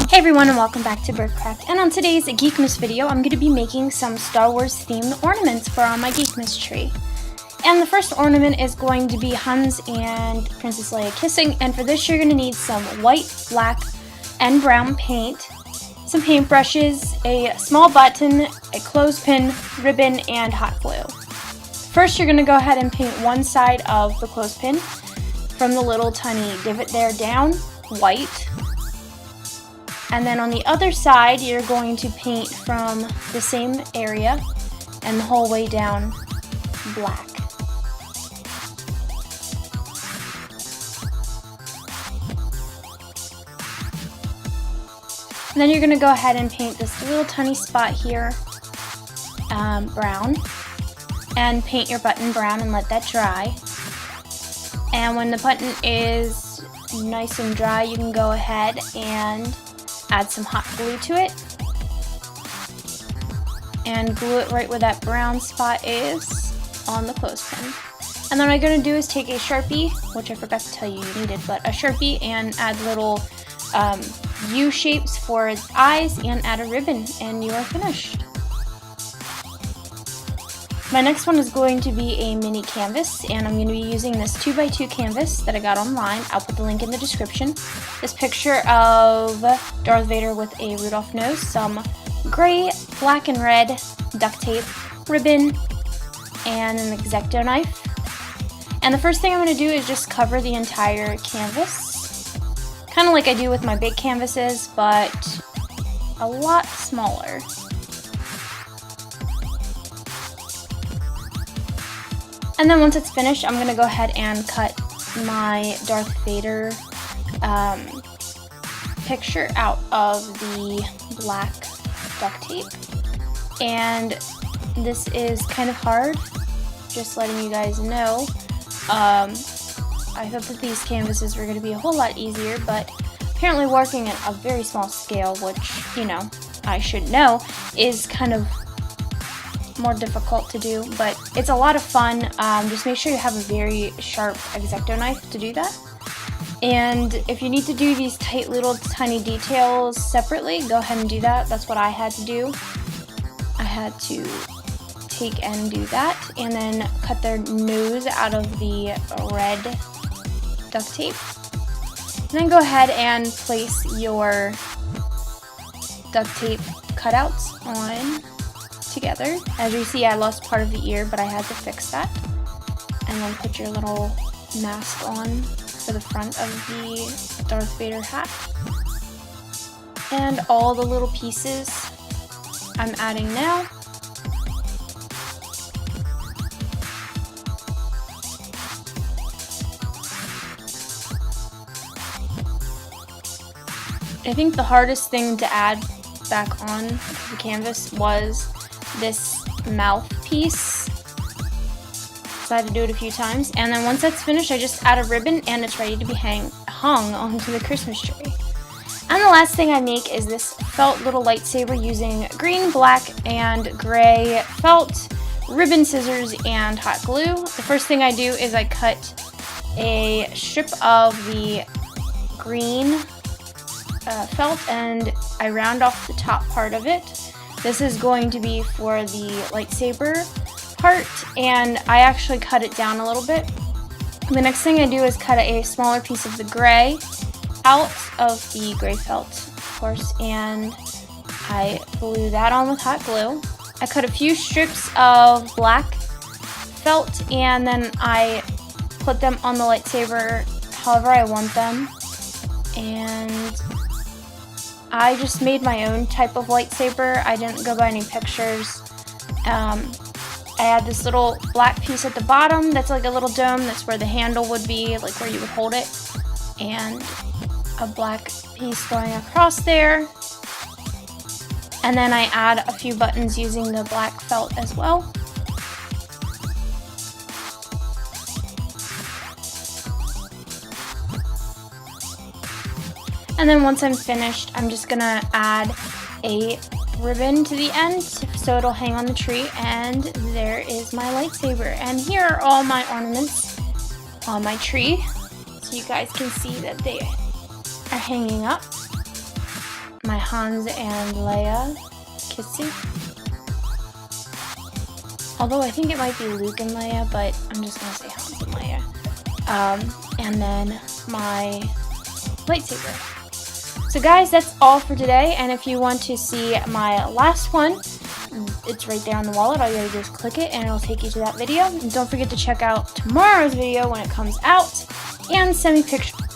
Hey everyone, and welcome back to Birdcraft. And on today's Geekmas video, I'm going to be making some Star Wars themed ornaments for on my Geekmas tree. And the first ornament is going to be Hans and Princess Leia kissing, and for this you're going to need some white, black, and brown paint, some paintbrushes, a small button, a clothespin, ribbon, and hot glue. First you're going to go ahead and paint one side of the clothespin from the little tiny divot there down, white. And then on the other side, you're going to paint from the same area and the whole way down black. And then you're going to go ahead and paint this little tiny spot here brown. And paint your button brown and let that dry. And when the button is nice and dry, you can go ahead and add some hot glue to it and glue it right where that brown spot is on the clothespin. And then what I'm going to do is take a Sharpie, which I forgot to tell you you needed, but a Sharpie, and add little U shapes for its eyes and add a ribbon, and you are finished. My next one is going to be a mini canvas, and I'm going to be using this 2x2 canvas that I got online. I'll put the link in the description. This picture of Darth Vader with a Rudolph nose, some gray, black, and red duct tape, ribbon, and an X-Acto knife. And the first thing I'm going to do is just cover the entire canvas, kind of like I do with my big canvases, but a lot smaller. And then once it's finished, I'm going to go ahead and cut my Darth Vader picture out of the black duct tape. And this is kind of hard, just letting you guys know. I hope that these canvases were going to be a whole lot easier, but apparently working at a very small scale, which, you know, I should know, is kind of more difficult to do, but it's a lot of fun. Just make sure you have a very sharp X-Acto knife to do that. And if you need to do these tight little tiny details separately, go ahead and do that. That's what I had to do. I had to take and do that, and then cut their nose out of the red duct tape. And then go ahead and place your duct tape cutouts on together. As you see, I lost part of the ear, but I had to fix that. And then put your little mask on for the front of the Darth Vader hat. And all the little pieces I'm adding now. I think the hardest thing to add back on the canvas was this mouthpiece, so I had to do it a few times. And then once that's finished, I just add a ribbon and it's ready to be hung onto the Christmas tree. And the last thing I make is this felt little lightsaber using green, black, and gray felt, ribbon, scissors, and hot glue. The first thing I do is I cut a strip of the green felt and I round off the top part of it. This is going to be for the lightsaber part, and I actually cut it down a little bit. The next thing I do is cut a smaller piece of the gray out of the gray felt, of course, and I glue that on with hot glue. I cut a few strips of black felt, and then I put them on the lightsaber however I want them, and I just made my own type of lightsaber. I didn't go by any pictures. I had this little black piece at the bottom that's like a little dome. That's where the handle would be, like where you would hold it. And a black piece going across there. And then I add a few buttons using the black felt as well. And then once I'm finished, I'm just gonna add a ribbon to the end so it'll hang on the tree, and there is my lightsaber. And here are all my ornaments on my tree, so you guys can see that they are hanging up. my Hans and Leia kissing. Although I think it might be Luke and Leia, but I'm just gonna say Hans and Leia. And then my lightsaber. So guys, that's all for today, and if you want to see my last one, it's right there on the wallet. All you gotta do is click it and it'll take you to that video. And don't forget to check out tomorrow's video when it comes out, and send me pictures